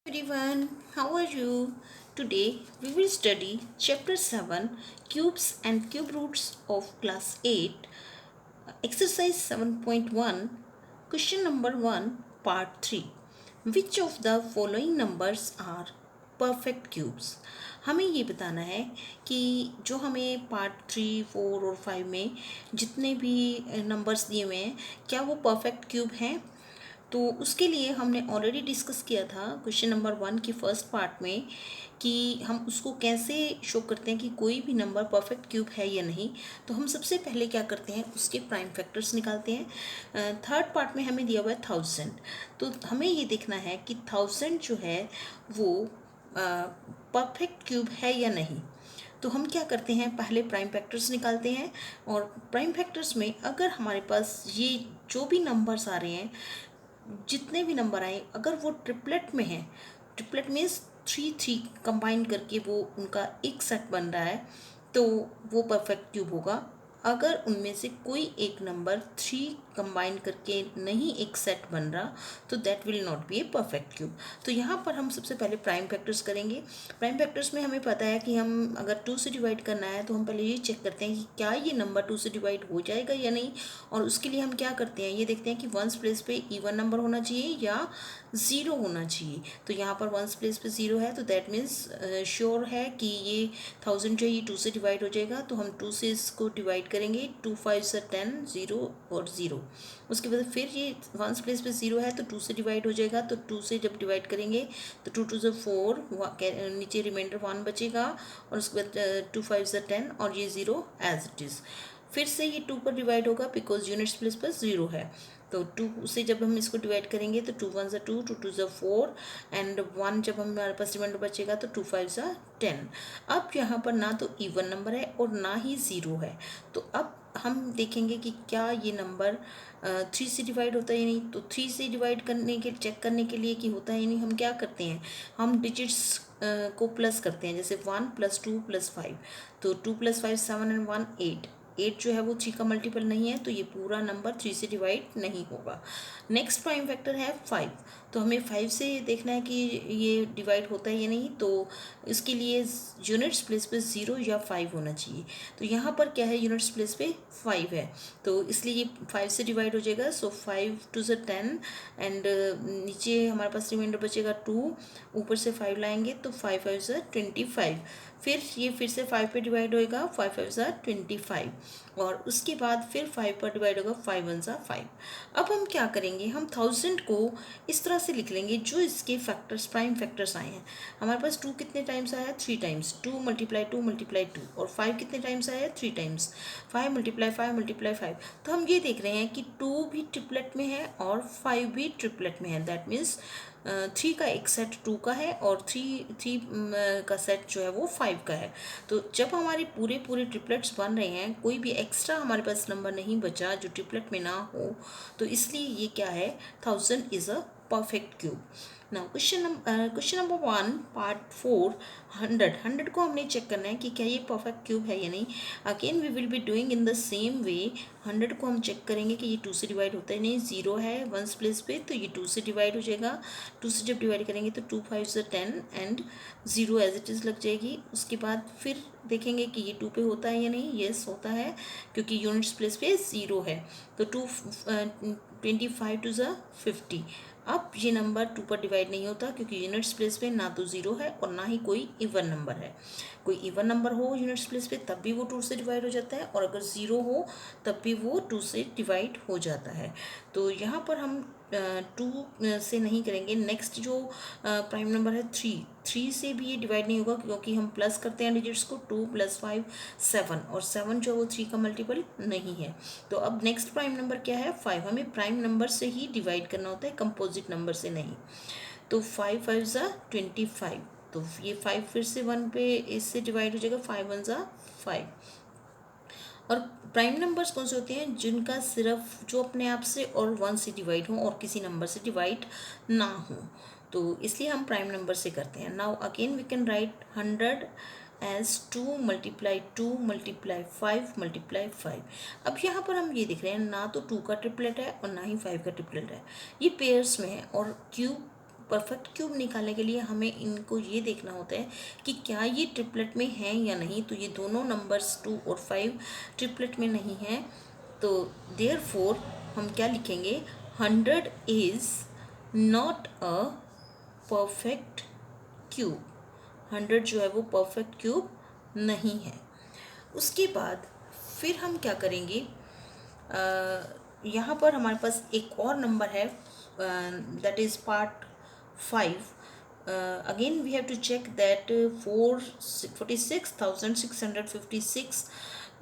Everyone, how are you? Today we will study chapter 7 cubes and cube roots of class 8 exercise 7.1 question number 1 part 3 which of the following numbers are perfect cubes. हमें ये बताना है कि जो हमें part 3, 4 और 5 में जितने भी नंबर्स दिए हुए हैं क्या वो परफेक्ट क्यूब हैं। तो उसके लिए हमने ऑलरेडी डिस्कस किया था क्वेश्चन नंबर 1 की फर्स्ट पार्ट में कि हम उसको कैसे शो करते हैं कि कोई भी नंबर परफेक्ट क्यूब है या नहीं। तो हम सबसे पहले क्या करते हैं, उसके प्राइम फैक्टर्स निकालते हैं। थर्ड पार्ट में हमें दिया हुआ है 1000। तो हमें ये देखना है कि 1000 जो है वो परफेक्ट क्यूब है या नहीं। तो हम क्या करते हैं, पहले प्राइम फैक्टर्स निकालते हैं और प्राइम फैक्टर्स में अगर हमारे पास ये जो भी नंबर्स आ रहे हैं, जितने भी नंबर आए, अगर वो ट्रिपलेट में है, triplet means three three combine करके वो उनका एक सेट बन रहा है, तो वो परफेक्ट क्यूब होगा। अगर उनमें से कोई एक नंबर 3 कंबाइन करके नहीं एक सेट बन रहा, तो that will not be a perfect cube. तो यहाँ पर हम सबसे पहले प्राइम फैक्टर्स करेंगे। प्राइम फैक्टर्स में हमें पता है कि हम अगर 2 से डिवाइड करना है तो हम पहले ये चेक करते हैं कि क्या ये नंबर 2 से डिवाइड हो जाएगा या नहीं। और उसके लिए हम क्या करते हैं, ये देखते हैं कि वंस प्लेस पे इवन नंबर होना चाहिए या ज़ीरो होना चाहिए। तो यहाँ पर वंस प्लेस पे ज़ीरो है, तो दैट मीन्स श्योर है कि ये 1000 जो है ये 2 से डिवाइड हो जाएगा। तो हम 2 से इसको डिवाइड करेंगे, 2 5 से 10, 0 और 0। उसके बाद फिर ये वंस प्लेस पे ज़ीरो है तो 2 से डिवाइड हो जाएगा। तो 2 से जब डिवाइड करेंगे तो 2 2 से 4, नीचे रिमाइंडर 1 बचेगा। और उसके बाद 2 5 से 10 और ये 0 एज इट इज़। फिर से ये 2 पर डिवाइड होगा बिकॉज यूनिट्स प्लेस पर 0 है। तो 2 से जब हम इसको डिवाइड करेंगे तो 2 1 2, 2 2 4 एंड 1 जब हमारे पास रिमाइंडर बचेगा तो 2 5 10। अब यहाँ पर ना तो इवन नंबर है और ना ही ज़ीरो है। तो अब हम देखेंगे कि क्या ये नंबर 3 से डिवाइड होता है या नहीं। तो 3 से डिवाइड करने के चेक करने के लिए कि होता है या नहीं, हम क्या करते हैं, हम डिजिट्स को प्लस करते हैं। जैसे 1 + 2 + 5, तो 2 + 5 7 एंड 1 8। 8 जो है वो 3 का मल्टीपल नहीं है, तो ये पूरा नंबर 3 से डिवाइड नहीं होगा। नेक्स्ट प्राइम फैक्टर है 5। तो हमें 5 से देखना है कि ये डिवाइड होता है या नहीं। तो इसके लिए यूनिट्स प्लेस पे 0 या 5 होना चाहिए। तो यहाँ पर क्या है, यूनिट्स प्लेस पे 5 है, तो इसलिए ये 5 से डिवाइड हो जाएगा। सो 5 2 से 10 एंड नीचे हमारे पास रिमाइंडर बचेगा 2, ऊपर से 5 लाएंगे तो 5 5 से 25। फिर ये फिर से 5 पे डिवाइड होएगा, 5 5 से 25। और उसके बाद फिर 5 पर डिवाइड होगा, 5 1 से 5। अब हम क्या करेंगे, हम 1000 को इस तरह से लिख लेंगे जो इसके फैक्टर्स प्राइम फैक्टर्स आए हैं। हमारे पास 2 कितने टाइम्स आया है, 3 टाइम्स। 2 × 2 × 2। और 5 कितने टाइम्स आया है, 3 टाइम्स। 5 × 5 × 5। तो हम ये देख रहे हैं कि 2 भी ट्रिपलेट में है और 5 भी ट्रिपलेट में है। दैट मीन्स 3 का एक सेट 2 का है और 3 का सेट जो है वो 5 का है। तो जब हमारे पूरे पूरे ट्रिपलेट्स बन रहे हैं, कोई भी एक्स्ट्रा हमारे पास नंबर नहीं बचा जो ट्रिपलेट में ना हो, तो इसलिए ये क्या है, 1000 is a perfect cube. Now question number 1 part 4, 100 को हमने चेक करना है कि क्या ये परफेक्ट क्यूब है या नहीं। Again we will be doing in the same way. 100 को हम चेक करेंगे कि ये 2 से डिवाइड होता है नहीं, 0 है वंस प्लेस पे, तो ये 2 से डिवाइड हो जाएगा। 2 से जब डिवाइड करेंगे तो 2 5 से 10 एंड 0 एज इट इज़ लग जाएगी। उसके बाद फिर देखेंगे कि ये 2 पे होता है या नहीं। येस होता है क्योंकि यूनिट्स प्लेस पे 0 है। तो 25 2 ज़ा 50। अब ये नंबर 2 पर डिवाइड नहीं होता क्योंकि यूनिट्स प्लेस पे ना तो 0 है और ना ही कोई इवन नंबर है। कोई इवन नंबर हो यूनिट्स प्लेस पे तब भी वो 2 से डिवाइड हो जाता है, और अगर 0 हो तब भी वो 2 से डिवाइड हो जाता है। तो यहाँ पर हम 2 से नहीं करेंगे। नेक्स्ट जो प्राइम नंबर है 3 से भी ये डिवाइड नहीं होगा क्योंकि हम प्लस करते हैं डिजिट्स को। 2 + 5 7, और 7 जो है वो 3 का मल्टीपल नहीं है। तो अब नेक्स्ट प्राइम नंबर क्या है, 5। हमें प्राइम नंबर से ही डिवाइड करना होता है, कंपोजिट नंबर से नहीं। तो 5 5 ज़ा 25। तो ये 5 फिर से 1 पे इससे डिवाइड हो जाएगा, 5 1 ज़ा 5। और प्राइम नंबर्स कौन से होते हैं, जिनका सिर्फ जो अपने आप से और 1 से डिवाइड हो और किसी नंबर से डिवाइड ना हो। तो इसलिए हम प्राइम नंबर से करते हैं। Now again we can write 100 as 2 × 2 × 5 × 5। अब यहाँ पर हम ये देख रहे हैं, ना तो 2 का ट्रिपलेट है और ना ही 5 का ट्रिपलेट है, ये पेयर्स में है। और क्यूब परफेक्ट क्यूब निकालने के लिए हमें इनको ये देखना होता है कि क्या ये ट्रिपलेट में हैं या नहीं। तो ये दोनों नंबर्स 2 और 5 ट्रिपलेट में नहीं हैं, तो देयरफॉर हम क्या लिखेंगे, 100 is not a perfect cube. 100 जो है वो परफेक्ट क्यूब नहीं है। उसके बाद फिर हम क्या करेंगे, यहाँ पर हमारे पास एक और नंबर है, that is part 5। Again we have to check that 46,656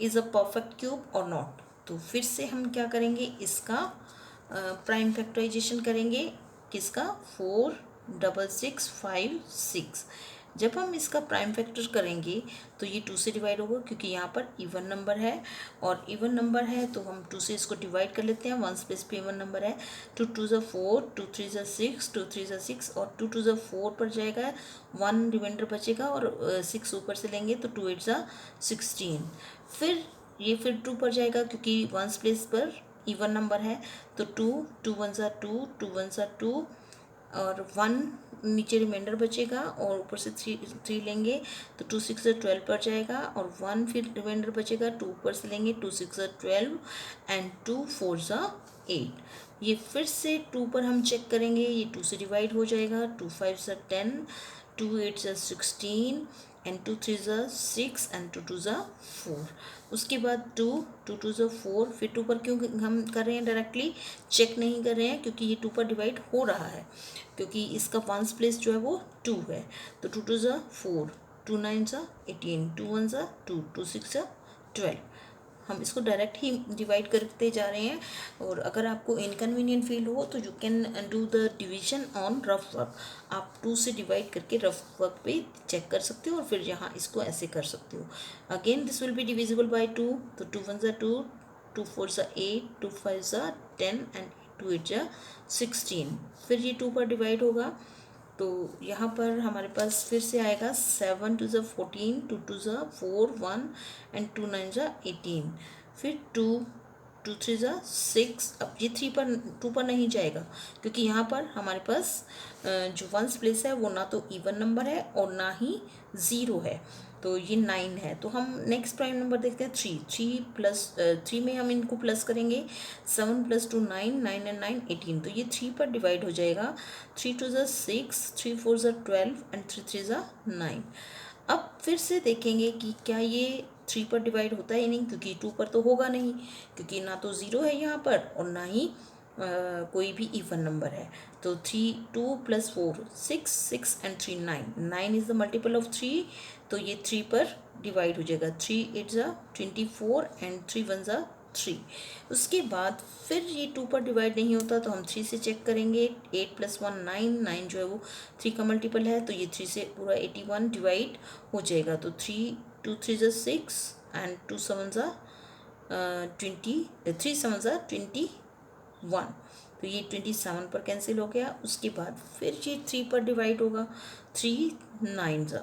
is a perfect cube और नॉट। तो फिर से हम क्या करेंगे, इसका प्राइम फैक्टराइजेशन करेंगे। किसका, 46656। जब हम इसका प्राइम फैक्टर करेंगे तो ये 2 से डिवाइड होगा, क्योंकि यहाँ पर इवन नंबर है, और इवन नंबर है तो हम 2 से इसको डिवाइड कर लेते हैं। 1 प्लेस पे इवन नंबर है, 2 2 ज़ा 4, 2 3 ज़ा 6, 2 3 ज़ा 6, और 2 2 ज़ा 4 पर जाएगा, 1 रिमाइंडर बचेगा, और 6 ऊपर से लेंगे तो 2 8 ज़ा 16। फिर ये फिर 2 पर जाएगा, क्योंकि 1 प्लेस पर इवन नंबर है, तो 2 2 1 ज़ा 2, 2 1 ज़ा 2, और 1 नीचे रिमाइंडर बचेगा, और ऊपर से 3 लेंगे तो 2 6 12 पर जाएगा, और 1 फिर रिमाइंडर बचेगा, 2 ऊपर से लेंगे, 2 6 12 एंड 2 4 8। ये फिर से 2 पर हम चेक करेंगे, ये 2 से डिवाइड हो जाएगा, 2 5 10, 2 8 16 एंड 2 3 6 एंड 2 2 4। उसके बाद 2 2 2 4, फिर 2 पर क्यों हम कर रहे हैं, डायरेक्टली चेक नहीं कर रहे हैं, क्योंकि ये 2 पर डिवाइड हो रहा है, क्योंकि इसका 1 प्लेस जो है वो 2 है। तो 2 2 4, 2 9 18, 2 1 2, 2 6 12। हम इसको डायरेक्ट ही डिवाइड करते जा रहे हैं, और अगर आपको इनकन्वीनियंट फील हो तो you can do the division on rough work. आप 2 से डिवाइड करके रफ वर्क पे चेक कर सकते हो, और फिर यहाँ इसको ऐसे कर सकते हो। Again this will be divisible by 2, तो 2 1 2, 2 4 8, 2 5 10 एंड 2 8 16। फिर ये 2 पर डिवाइड होगा, तो यहाँ पर हमारे पास फिर से आएगा 7 2 14, 2 2 4 1 एंड 2 9 18। फिर 2 2 3 6। अब ये 2 पर नहीं जाएगा, क्योंकि यहाँ पर हमारे पास जो 1 प्लेस है वो ना तो इवन नंबर है और ना ही 0 है, तो ये 9 है। तो हम नेक्स्ट प्राइम नंबर देखते हैं 3 में हम इनको प्लस करेंगे, 7 + 2 9, 9 एंड 9 18, तो ये 3 पर डिवाइड हो जाएगा। 3 2 6, 3 4 12 एंड 3 3 9। अब फिर से देखेंगे कि क्या ये 3 पर डिवाइड होता है या नहीं, क्योंकि 2 पर तो होगा नहीं, क्योंकि ना तो 0 है यहाँ पर और ना ही कोई भी इवन नंबर है। तो 2 + 4 6, 6 and 3 9, 9 is the multiple of 3, तो ये 3 पर डिवाइड हो जाएगा। 3 8 24 एंड 3 1 3। उसके बाद फिर ये 2 पर डिवाइड नहीं होता, तो हम 3 से चेक करेंगे। 8 + 1 9, 9 जो है वो 3 का मल्टीपल है, तो ये 3 से पूरा 81 डिवाइड हो जाएगा। तो 3 2 3 6 एंड 2 7 20, 3 7 21, तो ये 27 पर कैंसिल हो गया। उसके बाद फिर ये 3 पर डिवाइड होगा, 3 9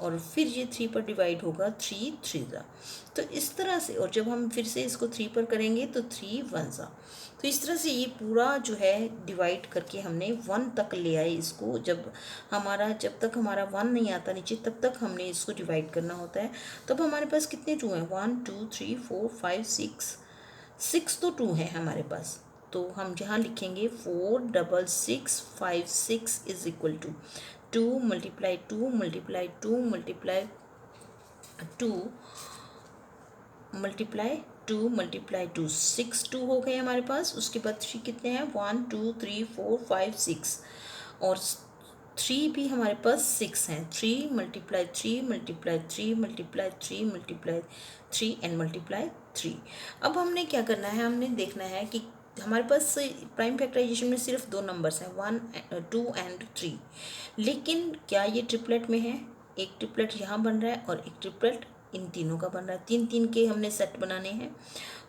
और फिर ये 3 पर डिवाइड होगा, 3 3। तो इस तरह से, और जब हम फिर से इसको 3 पर करेंगे तो 3 1। तो इस तरह से ये पूरा जो है डिवाइड करके हमने 1 तक ले आए इसको। जब तक हमारा 1 नहीं आता नीचे, तब तक हमने इसको डिवाइड करना होता है। तब हमारे पास कितने 2 हैं, 1 2 3 4 5 6 तो 2 हैं हमारे पास। तो हम यहाँ लिखेंगे 4 6 6 5 6 इज इक्वल टू 2 × 2 × 2 × 2 मल्टीप्लाई 2 6 2 हो गए हमारे पास। उसके बाद 3 कितने हैं, 1 2 3 4 5 6, और 3 भी हमारे पास 6 हैं। 3 × 3 × 3 × 3 × 3 एंड मल्टीप्लाई 3। अब हमने क्या करना है, हमने देखना है कि हमारे पास प्राइम फैक्टराइजेशन में सिर्फ 2 नंबर्स हैं, 1 2 एंड 3, लेकिन क्या ये ट्रिपलेट में है। एक ट्रिपलेट यहाँ बन रहा है और एक ट्रिपलेट इन तीनों का बन रहा है। 3 3 के हमने सेट बनाने हैं,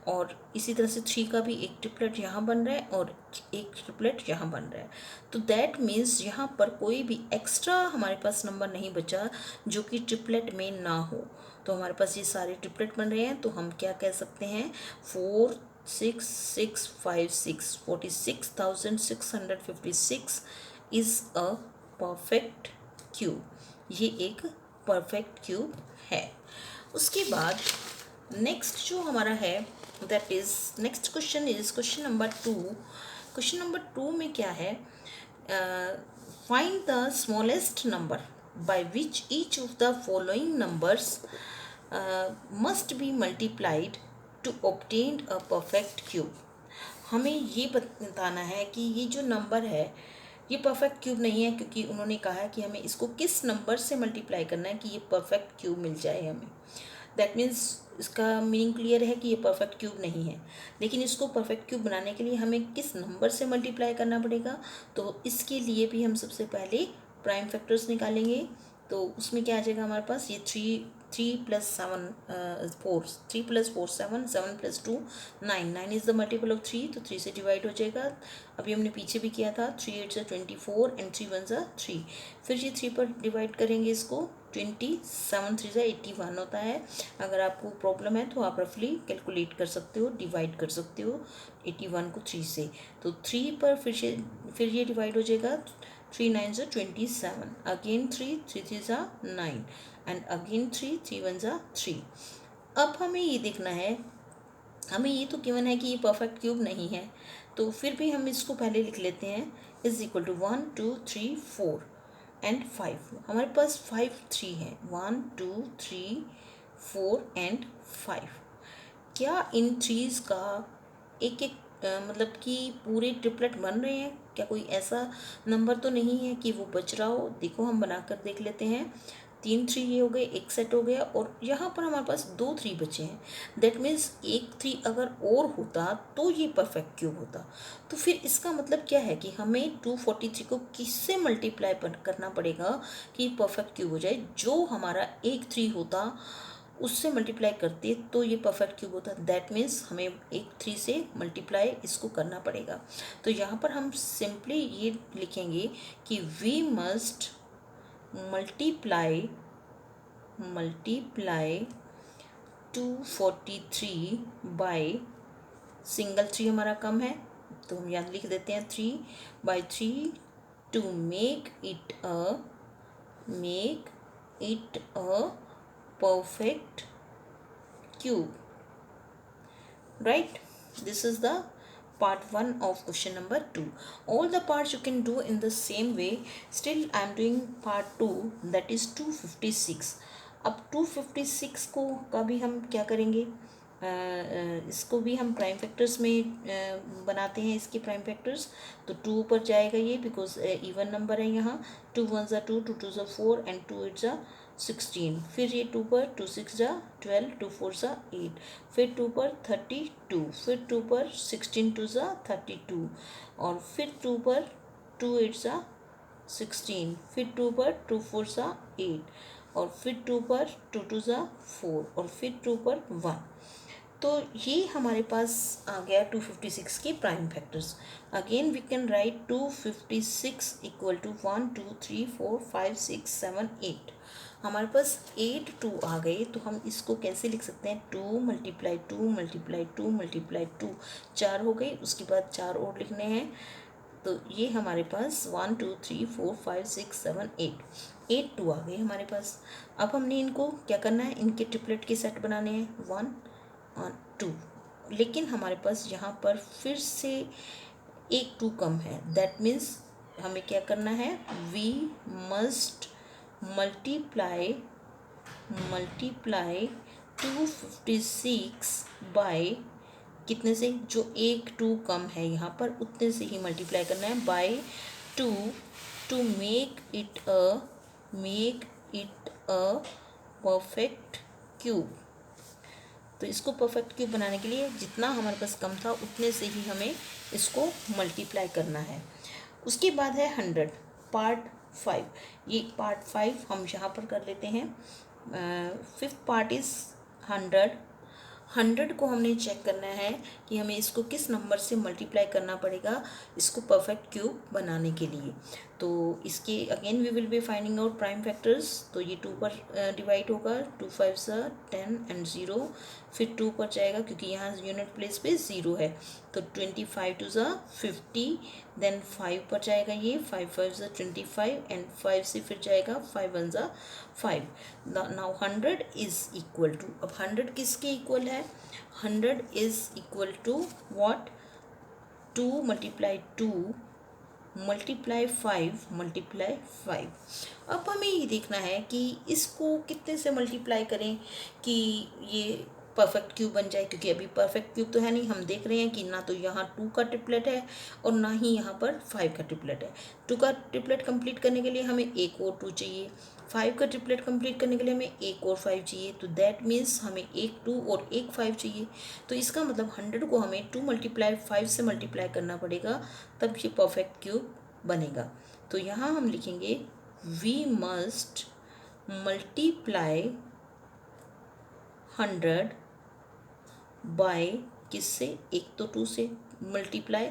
और इसी तरह से 3 का भी एक ट्रिपलेट यहाँ बन रहा है और एक ट्रिपलेट यहाँ बन रहा है। तो दैट मीन्स यहाँ पर कोई भी एक्स्ट्रा हमारे पास नंबर नहीं बचा जो कि ट्रिपलेट में ना हो। तो हमारे पास ये सारे ट्रिपलेट बन रहे हैं, तो हम क्या कह सकते हैं, 4 6 6 5 6, 46,656 इज़ अ परफेक्ट क्यूब। ये एक परफेक्ट क्यूब है। उसके बाद नेक्स्ट जो हमारा है that is next question is question number 2। Question number 2 में क्या है, find the smallest number by which each of the following numbers must be multiplied to obtain a perfect cube. हमें ये बताना है कि ये जो नंबर है ये परफेक्ट क्यूब नहीं है, क्योंकि उन्होंने कहा है कि हमें इसको किस नंबर से मल्टीप्लाई करना है कि ये परफेक्ट क्यूब मिल जाए हमें। दैट मीन्स इसका मीनिंग क्लियर है कि ये परफेक्ट क्यूब नहीं है। लेकिन इसको परफेक्ट क्यूब बनाने के लिए हमें किस नंबर से मल्टीप्लाई करना पड़ेगा, तो इसके लिए भी हम सबसे पहले प्राइम फैक्टर्स निकालेंगे। तो उसमें क्या आ जाएगा हमारे पास, ये three plus seven 4, 3 + 4 7, 7 + 2 9, 9 is the multiple of 3, तो 3 से डिवाइड हो जाएगा। अभी हमने पीछे भी किया था, 3 8 = 24 एंड 3 1 = 3। फिर ये 3 पर डिवाइड करेंगे इसको, 20 7 3 = 81 होता है। अगर आपको प्रॉब्लम है तो आप रफली कैलकुलेट कर सकते हो, डिवाइड कर सकते हो 81 को 3 से। तो 3 पर फिर ये डिवाइड हो जाएगा, 3 9 = 27, अगेन 3 3 3 = 9 एंड अगेन 3 3 1 = 3। अब हमें ये देखना है, हमें ये तो गिवन है कि ये परफेक्ट क्यूब नहीं है, तो फिर भी हम इसको पहले लिख लेते हैं इज इक्वल टू 1 2 3 4 एंड 5। हमारे पास 5 3 है, 1 2 3 4 एंड 5। क्या इन थ्रीज का एक एक मतलब कि पूरे ट्रिपलेट बन रहे हैं? क्या कोई ऐसा नंबर तो नहीं है कि वो बच रहा हो? देखो हम बनाकर देख लेते हैं। 3 3 ये हो गए, एक सेट हो गया, और यहाँ पर हमारे पास 2 3 बचे हैं। दैट मीन्स एक 3 अगर और होता तो ये परफेक्ट क्यूब होता। तो फिर इसका मतलब क्या है कि हमें 243 को किससे मल्टीप्लाई करना पड़ेगा कि परफेक्ट क्यूब हो जाए? जो हमारा एक 3 होता उससे मल्टीप्लाई करते तो ये परफेक्ट क्यूब होता। दैट मीन्स हमें एक 3 से मल्टीप्लाई इसको करना पड़ेगा। तो यहाँ पर हम सिंपली ये लिखेंगे कि we must multiply 243 by single 3 हमारा कम है, तो हम यहाँ लिख देते हैं 3/3 to make it a perfect cube, right? This is the part 1 of question number 2. All the parts you can do in the same way. Still I am doing part 2, that is 256. अब 256 को का भी हम क्या करेंगे, इसको भी हम प्राइम फैक्टर्स में बनाते हैं, इसके प्राइम फैक्टर्स। तो 2 पर जाएगा ये, बिकॉज इवन नंबर है यहाँ। 2 1 = 2, 2 2 = 4 एंड 2 8 = 16। फिर ये 2 पर 2 6 = 12, 2 4 = 8, फिर 2 पर 32, फिर 2 पर 16 2 = 32, और फिर 2 पर 2 8 = 16, फिर 2 पर 2 4 = 8, और फिर 2 पर 2 2 = 4, और फिर 2 पर 1। तो ये हमारे पास आ गया 256 के prime factors. Again we can write 256 = 1 2 3 4 5 6 7 8। हमारे पास 8 2 आ गए, तो हम इसको कैसे लिख सकते हैं, 2 × 2 × 2 × 2, 4 हो गए। उसके बाद 4 और लिखने हैं, तो ये हमारे पास 1 2 3 4 5 6 7 8 2 आ गए हमारे पास। अब हमने इनको क्या करना है, इनके ट्रिपलेट के सेट बनाने हैं 1 और 2। लेकिन हमारे पास यहाँ पर फिर से एक 2 कम है। दैट मीन्स हमें क्या करना है, वी मस्ट मल्टीप्लाई 256 बाय कितने से, जो एक 2 कम है यहाँ पर उतने से ही मल्टीप्लाई करना है, by 2 to make it a perfect cube. तो इसको परफेक्ट क्यूब बनाने के लिए जितना हमारे पास कम था उतने से ही हमें इसको मल्टीप्लाई करना है। उसके बाद है 100, पार्ट 5। ये पार्ट 5 हम यहाँ पर कर लेते हैं। 5th पार्ट इज़ 100 को हमने चेक करना है कि हमें इसको किस नंबर से मल्टीप्लाई करना पड़ेगा इसको परफेक्ट क्यूब बनाने के लिए। तो इसके again we will be finding out prime factors. तो ये 2 पर डिवाइड होगा, 2 5 सा 10 एंड 0, फिर 2 पर जाएगा क्योंकि यहाँ यूनिट प्लेस पे 0 है, तो 25 2 ज़ा 50, देन 5 पर जाएगा ये, 5 5 ज़ा 25 एंड 5 से फिर जाएगा 5 1 ज़ा 5। नाउ 100 इज इक्वल टू, अब 100 किसके इक्वल है, 100 is equal to what, 2 multiply 2 multiply 5 multiply 5। अब हमें ये देखना है कि इसको कितने से मल्टीप्लाई करें कि ये परफेक्ट क्यूब बन जाए, क्योंकि अभी परफेक्ट क्यूब तो है नहीं। हम देख रहे हैं कि ना तो यहाँ 2 का ट्रिपलेट है और ना ही यहाँ पर 5 का ट्रिपलेट है। 2 का ट्रिपलेट कंप्लीट करने के लिए हमें एक और 2 चाहिए, 5 का ट्रिपलेट कंप्लीट करने के लिए हमें एक और 5 चाहिए, तो दैट मीन्स हमें एक 2 और एक 5 चाहिए। तो इसका मतलब 100 को हमें 2 मल्टीप्लाई 5 से मल्टीप्लाई करना पड़ेगा, तब ये परफेक्ट क्यूब बनेगा। तो यहाँ हम लिखेंगे वी मस्ट मल्टीप्लाई 100 बाय किससे, एक तो 2 से मल्टीप्लाई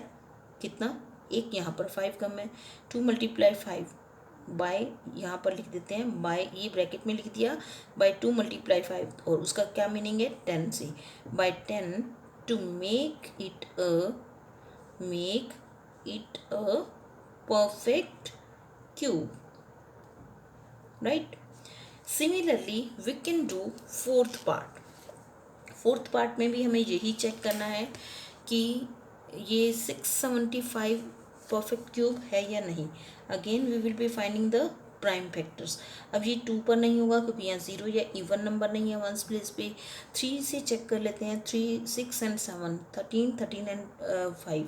कितना, एक यहाँ पर 5 कम है, 2 मल्टीप्लाई 5 बाय, यहाँ पर लिख देते हैं बाय, ये ब्रैकेट में लिख दिया, बाय 2 मल्टीप्लाई 5, और उसका क्या मीनिंग है 10 से, by 10 to make it a perfect cube, right? Similarly we can do fourth part में भी हमें यही चेक करना है कि ये 675 परफेक्ट क्यूब है या नहीं। Again we will be finding the prime factors. अब ये 2 पर नहीं होगा क्योंकि यहाँ 0 या इवन नंबर नहीं है वंस प्लेस पे। 3 से चेक कर लेते हैं, 3 6 एंड 7 13 एंड 5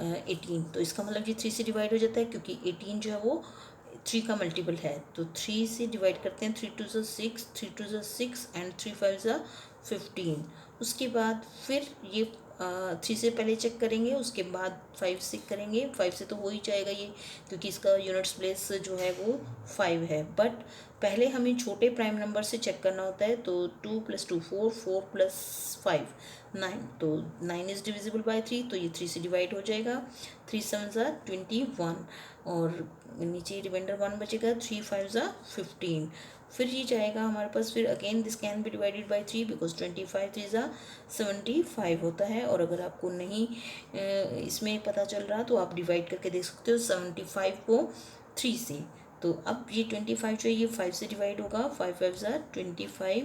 18, तो इसका मतलब ये 3 से डिवाइड हो जाता है क्योंकि 18 जो है वो 3 का मल्टीपल है, तो 3 से डिवाइड करते हैं, 3 2 ज़ा 6, 3 2 ज़ा 6 एंड 3 5 ज़ा 15। उसके बाद फिर ये 3 से पहले चेक करेंगे, उसके बाद 5 से करेंगे, 5 से तो हो ही जाएगा ये क्योंकि इसका यूनिट्स प्लेस जो है वो 5 है, बट पहले हमें छोटे प्राइम नंबर से चेक करना होता है। तो 2 + 2 4, 4 + 5 9, तो 9 इज़ डिविजिबल बाय 3, तो ये 3 से डिवाइड हो जाएगा, 3 7 ज़ा 21 और नीचे रिमाइंडर 1 बचेगा, 3 5 ज़ा 15। फिर ये जाएगा हमारे पास, फिर again this can be divided bye 3 because 25 3 ज़ा 75 होता है। और अगर आपको नहीं इसमें पता चल रहा तो आप डिवाइड करके देख सकते हो 75 को 3 से। तो अब ये 25 जो है ये 5 से डिवाइड होगा, 5 5 ज़ा 25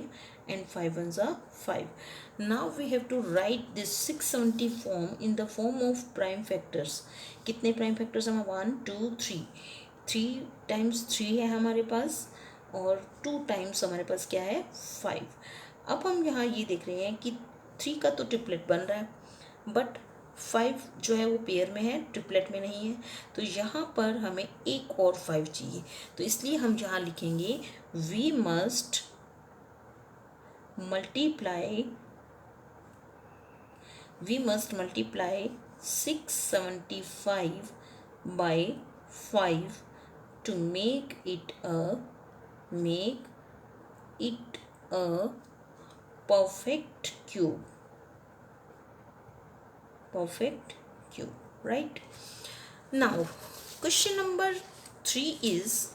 एंड 5 1 ज़ा 5। Now we have to write this 670 form in the form of prime factors. कितने प्राइम फैक्टर्स हैं, 1 2 3, 3 टाइम्स 3 है हमारे पास और 2 टाइम्स हमारे पास क्या है 5। अब हम यहाँ ये देख रहे हैं कि 3 का तो ट्रिपलेट बन रहा है, बट 5 जो है वो पेयर में है, ट्रिपलेट में नहीं है, तो यहाँ पर हमें एक और 5 चाहिए। तो इसलिए हम यहाँ लिखेंगे we must multiply 675 by 5 to make it a perfect cube, right? Now question number 3 is,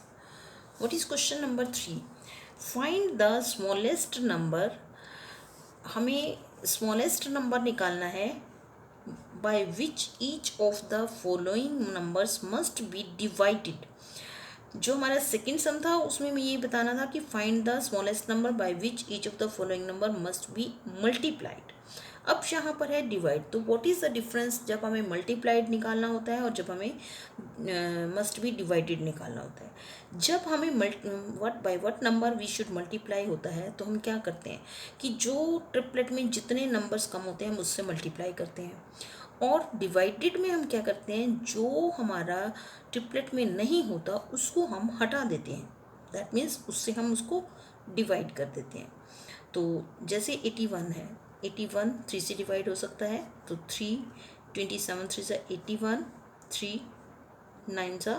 what is question number 3? Find the smallest number। हमें स्मॉलेस्ट नंबर निकालना है by which each of the following numbers must be divided। जो हमारा second sum था उसमें मैं ये बताना था कि find the smallest number by which each of the following number must be multiplied. अब यहाँ पर है डिवाइड, तो व्हाट इज़ द डिफरेंस जब हमें मल्टीप्लाइड निकालना होता है और जब हमें मस्ट बी डिवाइडेड निकालना होता है। जब हमें what number we should multiply होता है तो हम क्या करते हैं कि जो ट्रिपलेट में जितने नंबर्स कम होते हैं हम उससे मल्टीप्लाई करते हैं, और डिवाइडेड में हम क्या करते हैं जो हमारा ट्रिपलेट में नहीं होता उसको हम हटा देते हैं, दैट मीन्स उससे हम उसको डिवाइड कर देते हैं। तो जैसे 81 है, 81 3 से डिवाइड हो सकता है, तो 3 27 3 ज़ा 81, 3 9 ज़ा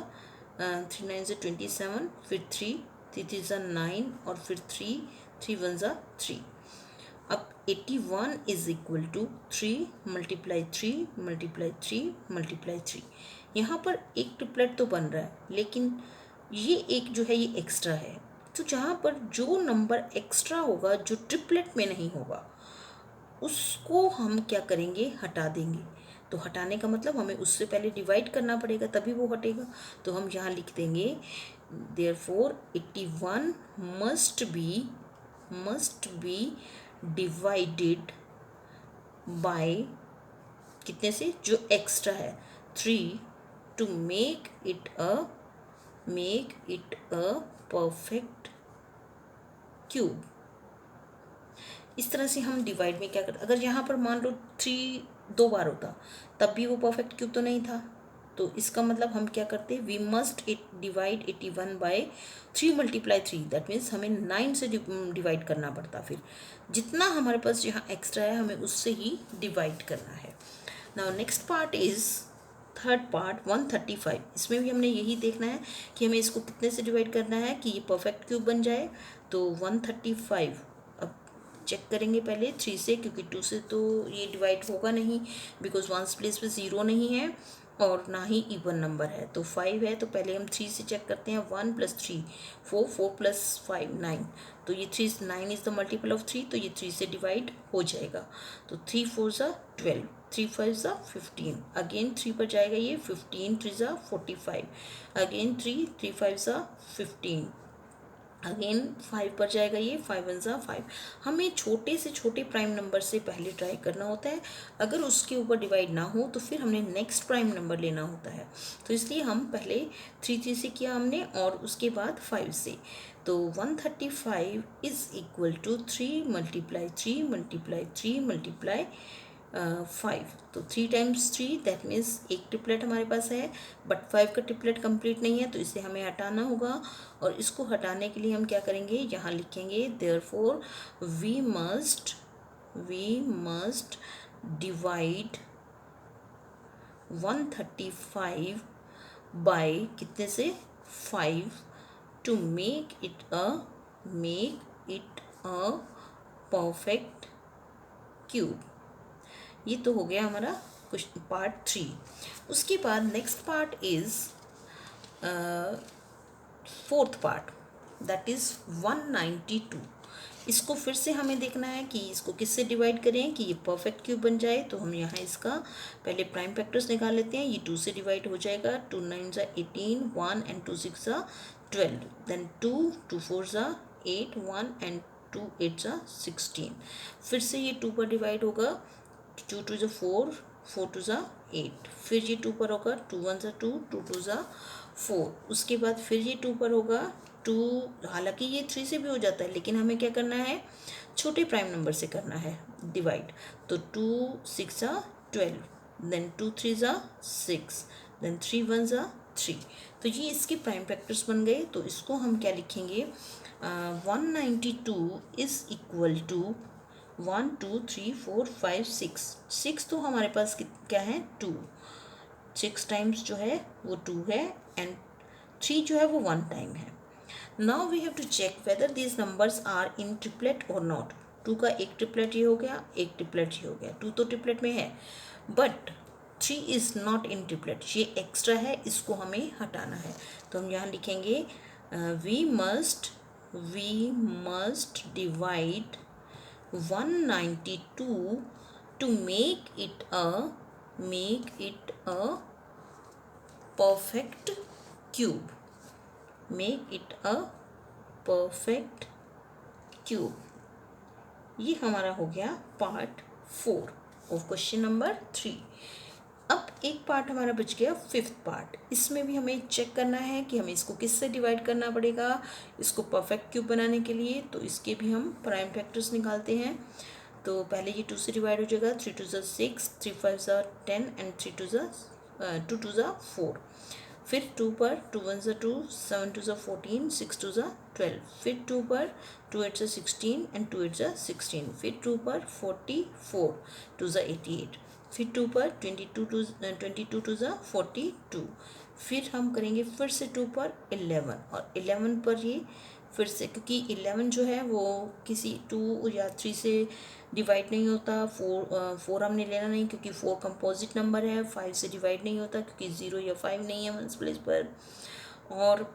3 9 ज़ा 27, फिर 3 3 ज़ा 9 और फिर 3 3 1 ज़ा 3। अब 81 is equal to 3 multiply 3 multiply 3 multiply 3, यहाँ पर एक ट्रिपलेट तो बन रहा है, लेकिन ये एक जो है ये एक्स्ट्रा है। तो जहाँ पर जो नंबर एक्स्ट्रा होगा, जो ट्रिपलेट में नहीं होगा, उसको हम क्या करेंगे, हटा देंगे। तो हटाने का मतलब हमें उससे पहले डिवाइड करना पड़ेगा, तभी वो हटेगा। तो हम यहाँ लिख देंगे therefore 81 must be divided by कितने से, जो एक्स्ट्रा है 3, to make it a perfect cube. इस तरह से हम डिवाइड में क्या करते, अगर यहाँ पर मान लो 3 2 बार होता तब भी वो परफेक्ट क्यूब तो नहीं था। तो इसका मतलब हम क्या करते, we must divide 81 by 3 multiply 3, that means हमें 9 से डिवाइड करना पड़ता। फिर जितना हमारे पास यहाँ एक्स्ट्रा है हमें उससे ही डिवाइड करना है। Now next part is third part 135। इसमें भी हमने यही देखना है कि हमें इसको कितने से डिवाइड करना है कि ये परफेक्ट क्यूब बन जाए। तो 135 अब चेक करेंगे पहले 3 से, क्योंकि 2 से तो ये डिवाइड होगा नहीं, बिकॉज वंस प्लेस पे 0 नहीं है और ना ही इवन नंबर है। तो 5 है, तो पहले हम 3 से चेक करते हैं। 1 + 3 4, 4 + 5 9। तो ये 9 इज़ द मल्टीपल ऑफ 3, तो ये 3 से डिवाइड हो जाएगा। तो 3 4 ज़ा 12, 3 5 ज़ा 15, अगेन 3 पर जाएगा ये 15 3 ज़ा 45, अगेन 3 5 ज़ा 15, अगेन 5 पर जाएगा ये 5 1 ज़ा 5। हमें छोटे से छोटे प्राइम नंबर से पहले ट्राई करना होता है। अगर उसके ऊपर डिवाइड ना हो तो फिर हमने नेक्स्ट प्राइम नंबर लेना होता है। तो इसलिए हम पहले 3 से किया हमने और उसके बाद 5 से। तो 135 इज इक्वल टू 3 × 3 × 3 × 5। तो 3 × 3 दैट मीन्स एक ट्रिपलेट हमारे पास है, बट 5 का ट्रिपलेट कंप्लीट नहीं है, तो इसे हमें हटाना होगा। और इसको हटाने के लिए हम क्या करेंगे, यहाँ लिखेंगे therefore we must divide 135 by कितने से 5 to make it a perfect cube. ये तो हो गया हमारा क्वेश्चन पार्ट 3। उसके बाद next part is fourth part, that is 192। इसको फिर से हमें देखना है कि इसको किससे डिवाइड करें कि ये परफेक्ट क्यूब बन जाए। तो हम यहाँ इसका पहले प्राइम फैक्टर्स निकाल लेते हैं। ये 2 से डिवाइड हो जाएगा, 2 9 ज़ा 18, 1 एंड 2 6 ज़ा 12, देन 2 2 4 ज़ा 8, 1 एंड 2 8 ज़ा 16। फिर से ये 2 पर डिवाइड होगा, 2 2 ज़ा 4, 4 2 ज़ा 8। फिर ये 2 पर होगा, 2 1 ज़ा 2, 2 2 ज़ा 4। उसके बाद फिर ये 2 पर होगा 2, हालांकि ये 3 से भी हो जाता है, लेकिन हमें क्या करना है, छोटे प्राइम नंबर से करना है डिवाइड। तो 2 6 ज़ा 12, देन 2 3 ज़ा 6, देन 3 1 ज़ा 3। तो ये इसके प्राइम फैक्टर्स बन गए। तो इसको हम क्या लिखेंगे, 192 इज इक्वल टू 1 2 3 4 5 6। 6 तो हमारे पास क्या है, 2। 6 टाइम्स जो है वो 2 है, एंड 3 जो है वो 1 टाइम है। Now we have to check whether these numbers are in triplet और नॉट। 2 का एक ट्रिपलेट ये हो गया, एक ट्रिपलेट ये हो गया। 2 तो ट्रिपलेट में है, but 3 is not in triplet, ये एक्स्ट्रा है, इसको हमें हटाना है। तो हम यहाँ लिखेंगे we must divide 192 to make it a perfect cube. Make it a perfect cube. ये हमारा हो गया पार्ट 4 ऑफ क्वेश्चन नंबर 3। अब एक पार्ट हमारा बच गया, फिफ्थ पार्ट। इसमें भी हमें चेक करना है कि हमें इसको किससे डिवाइड करना पड़ेगा इसको परफेक्ट क्यूब बनाने के लिए। तो इसके भी हम प्राइम फैक्टर्स निकालते हैं। तो पहले ये 2 से डिवाइड हो जाएगा, 3 2 ज़ा 6, 3 5 ज़ा 10 एंड 2 2 ज़ा 4। फिर 2 पर 2 1 ज़ा 2, 7 2 ज़ा 14, 6 2 ज़ा 12। फिर 2 पर 2 8 ज़ा 16 एंड 2 8 ज़ा 16। फिर 2 पर 44, 2 ज़ा 88। फिर 2 पर 22 2 ज़ा 42। फिर हम करेंगे फिर से 2 पर 11, और 11 पर ये फिर से, क्योंकि 11 जो है वो किसी 2 या 3 से डिवाइड नहीं होता। 4 हमने लेना नहीं क्योंकि 4 कंपोजिट नंबर है। 5 से डिवाइड नहीं होता क्योंकि 0 या 5 नहीं है वंस प्लेस पर। और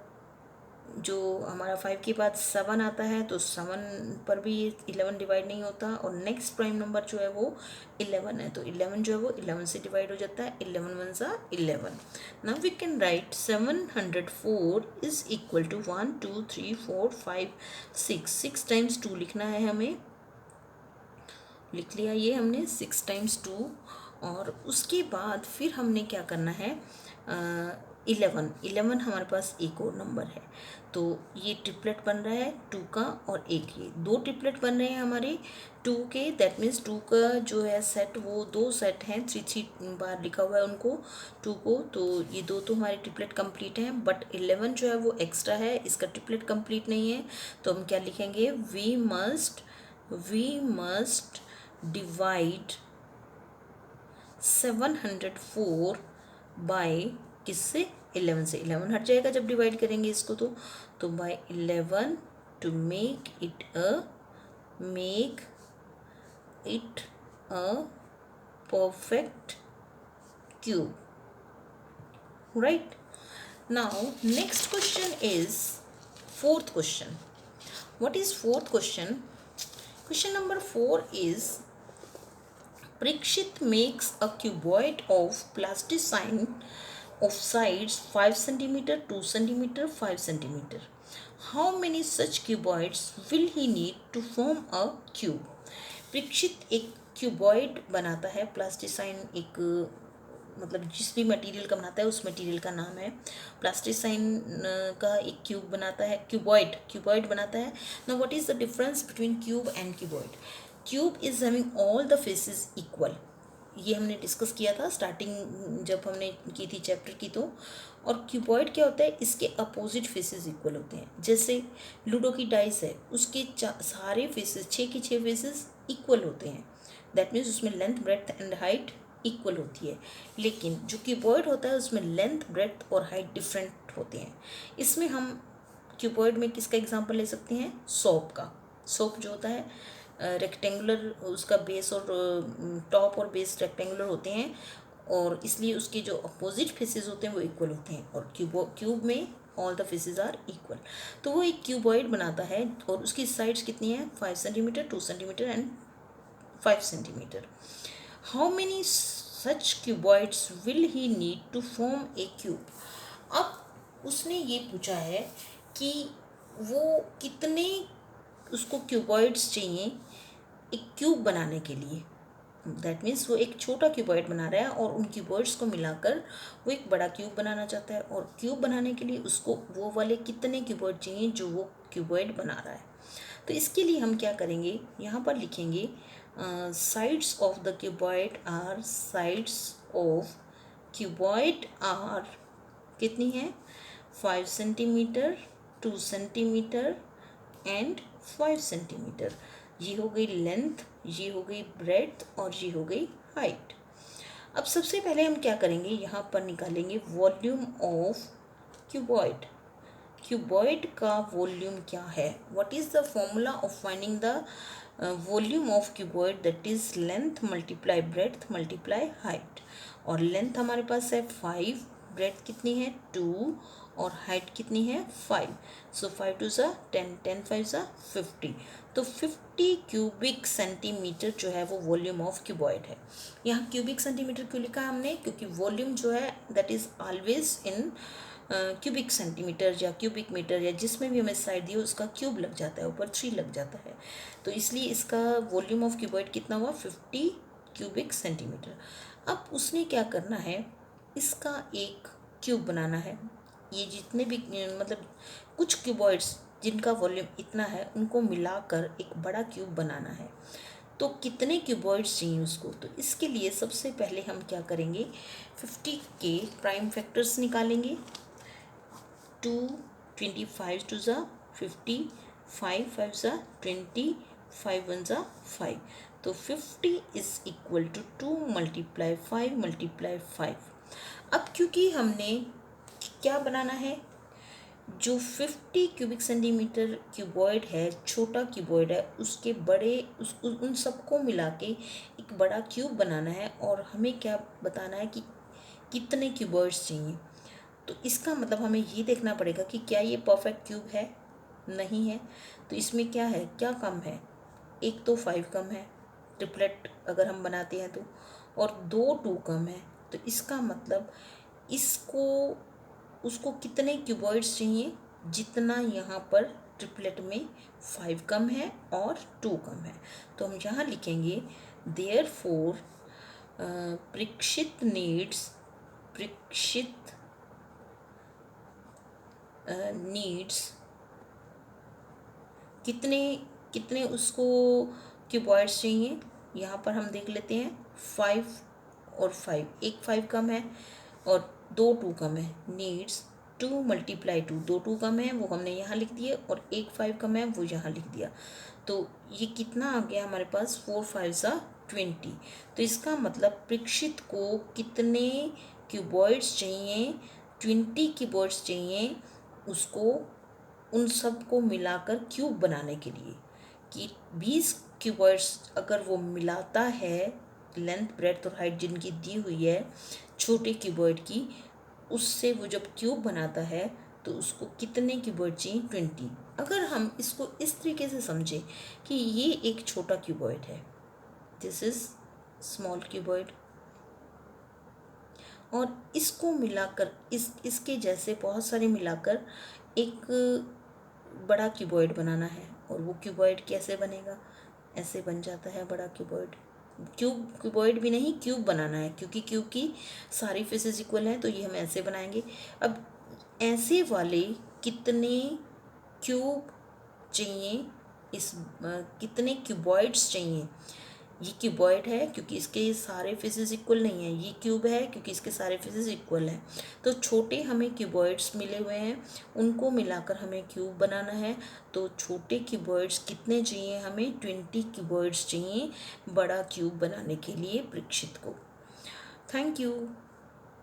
जो हमारा 5 के बाद 7 आता है तो 7 पर भी 11 डिवाइड नहीं होता। और नेक्स्ट प्राइम नंबर जो है वो 11 है, तो 11 जो है वो 11 से डिवाइड हो जाता है। 11 1 सा 11। Now we can write 704 is equal to 1 2 3 4 5 6 times 2 लिखना है हमें। लिख लिया ये हमने 6 टाइम्स 2। और उसके बाद फिर हमने क्या करना है, 11 हमारे पास एक और नंबर है, तो ये ट्रिपलेट बन रहा है 2 का और एक, ये 2 ट्रिपलेट बन रहे हैं हमारे 2 के। दैट मीन्स 2 का जो है सेट वो 2 सेट हैं, 3 बार लिखा हुआ है उनको 2 को, तो ये 2 तो हमारे ट्रिपलेट कंप्लीट हैं। बट 11 जो है वो एक्स्ट्रा है, इसका ट्रिपलेट कंप्लीट नहीं है, तो हम क्या लिखेंगे, वी मस्ट डिवाइड 704 बाय किससे, 11 से। 11 हट जाएगा जब डिवाइड करेंगे इसको, तो by 11 to make it a perfect cube, right. Now next question is fourth question. What is fourth question? Question number 4 is Parikshit makes a cuboid of plasticine of sides 5 cm, 2 cm, 5 cm. How many such cuboids will he need to form a cube? Parikshit एक cuboid बनाता है, प्लास्टिसाइन एक मतलब जिस भी material का बनाता है उस मटेरियल का नाम है प्लास्टिसाइन, का एक क्यूब बनाता है, क्यूबॉइड बनाता है। Now what is the difference between cube and cuboid? Cube is having all the faces equal, ये हमने डिस्कस किया था स्टार्टिंग जब हमने की थी चैप्टर की तो। और क्यूबॉइड क्या होता है, इसके अपोजिट फेसेस इक्वल होते हैं। जैसे लूडो की डाइस है, उसके सारे फेसेस 6 के 6 फेसेस इक्वल होते हैं। दैट मीन्स उसमें length breadth and height equal होती है। लेकिन जो क्यूबॉइड होता है उसमें लेंथ ब्रेड्थ और हाइट डिफरेंट होते हैं। इसमें हम क्यूबॉइड में किसका एग्जांपल ले सकते हैं, सोप का। सोप जो होता है रेक्टेंगुलर, उसका बेस और टॉप और बेस रेक्टेंगुलर होते हैं, और इसलिए उसके जो अपोजिट फेसेस होते हैं वो इक्वल होते हैं। और क्यूब में all the faces are equal, तो वो एक क्यूबॉइड बनाता है। और उसकी साइड्स कितनी है, 5 centimetre, 2 centimetre and 5 centimetre. How many such cuboids will he need to form a cube? अब उसने ये पूछा है कि वो कितने उसको क्यूबॉइड्स चाहिए एक क्यूब बनाने के लिए। दैट मीन्स वो एक छोटा क्यूबॉइड बना रहा है और उन क्यूबॉइड्स को मिलाकर वो एक बड़ा क्यूब बनाना चाहता है। और क्यूब बनाने के लिए उसको वो वाले कितने क्यूबॉइड चाहिए जो वो क्यूबॉइड बना रहा है। तो इसके लिए हम क्या करेंगे, यहाँ पर लिखेंगे sides of the cuboid are कितनी है, 5 सेंटीमीटर, 2 सेंटीमीटर एंड 5 सेंटीमीटर। ये हो गई लेंथ, ये हो गई ब्रेड्थ और ये हो गई हाइट। अब सबसे पहले हम क्या करेंगे, यहाँ पर निकालेंगे वॉल्यूम ऑफ क्यूबॉइड। क्यूबॉइड का वॉल्यूम क्या है, what is the formula of finding the volume of cuboid, that is length multiply breadth multiply height. और लेंथ हमारे पास है 5, ब्रेड्थ कितनी है 2 और हाइट कितनी है 5। सो 5 2 सा 10, 10 5 सा 50। तो 50 क्यूबिक सेंटीमीटर जो है वो वॉल्यूम ऑफ क्यूबॉइड है। यहाँ क्यूबिक सेंटीमीटर क्यों लिखा है हमने, क्योंकि वॉल्यूम जो है that is always in cubic centimetre या क्यूबिक मीटर, या जिसमें भी हमें साइड दी हो उसका क्यूब लग जाता है, ऊपर 3 लग जाता है। तो इसलिए इसका वॉल्यूम ऑफ क्यूबॉइड कितना हुआ, 50 क्यूबिक सेंटीमीटर। अब उसने क्या करना है, इसका एक क्यूब बनाना है। ये जितने भी मतलब कुछ क्यूबॉइड्स जिनका वॉल्यूम इतना है उनको मिलाकर एक बड़ा क्यूब बनाना है। तो कितने क्यूबॉइड्स चाहिए उसको, तो इसके लिए सबसे पहले हम क्या करेंगे, 50 के प्राइम फैक्टर्स निकालेंगे। 2 25 2 ज़ा 50, 5 5 ज़ा 20, 5 1 ज़ा 5। तो 50 is equal to 2 multiply 5 multiply 5। अब क्योंकि हमने क्या बनाना है, जो 50 क्यूबिक सेंटीमीटर क्यूबॉइड है, छोटा क्यूबॉइड है, उसके बड़े उन सबको मिला के एक बड़ा क्यूब बनाना है और हमें क्या बताना है कि कितने क्यूबॉइड्स चाहिए। तो इसका मतलब हमें ये देखना पड़ेगा कि क्या ये परफेक्ट क्यूब है, नहीं है। तो इसमें क्या है, क्या कम है, एक तो 5 कम है ट्रिपलेट अगर हम बनाते हैं तो, और 2 कम है। तो इसका मतलब इसको उसको कितने क्यूबॉइड्स चाहिए, जितना यहाँ पर ट्रिपलेट में 5 कम है और 2 कम है। तो हम यहाँ लिखेंगे देयरफॉर परीक्षित नीड्स कितने कितने उसको क्यूबॉइड्स चाहिए। यहाँ पर हम देख लेते हैं 5 और 5, एक 5 कम है और 2 कम है। नीड्स 2 × 2, 2 कम है वो हमने यहाँ लिख दिए और एक 5 कम है वो यहाँ लिख दिया। तो ये कितना आ गया हमारे पास, 4 5 20। तो इसका मतलब परीक्षित को कितने क्यूबॉइड्स चाहिए, 20 क्यूबॉइड्स चाहिए उसको, उन सब को मिलाकर क्यूब बनाने के लिए। कि 20 क्यूबॉइड्स अगर वो मिलाता है, लेंथ ब्रेड्थ और हाइट जिनकी दी हुई है छोटे क्यूबॉइड की, उससे वो जब क्यूब बनाता है तो उसको कितने क्यूबॉइड चाहिए, 20। अगर हम इसको इस तरीके से समझें कि ये एक छोटा क्यूबॉइड है, दिस इज स्मॉल क्यूबॉइड, और इसको मिलाकर इसके जैसे बहुत सारे मिलाकर एक बड़ा क्यूबॉइड बनाना है। और वो क्यूबॉइड कैसे बनेगा, ऐसे बन जाता है बड़ा क्यूबॉइड। क्यूबॉइड भी नहीं, क्यूब बनाना है, क्योंकि क्यूब की सारी फेसेस इक्वल हैं, तो ये हम ऐसे बनाएंगे। अब ऐसे वाले कितने क्यूब चाहिए, कितने क्यूबॉइड्स चाहिए। ये क्यूबॉइड है क्योंकि इसके सारे फेसेस इक्वल नहीं है, ये क्यूब है क्योंकि इसके सारे फेसेस इक्वल हैं। तो छोटे हमें क्यूबॉइड्स मिले हुए हैं, उनको मिलाकर हमें क्यूब बनाना है। तो छोटे क्यूबॉइड्स कितने चाहिए हमें, 20 क्यूबॉइड्स चाहिए बड़ा क्यूब बनाने के लिए परीक्षित को। Thank you.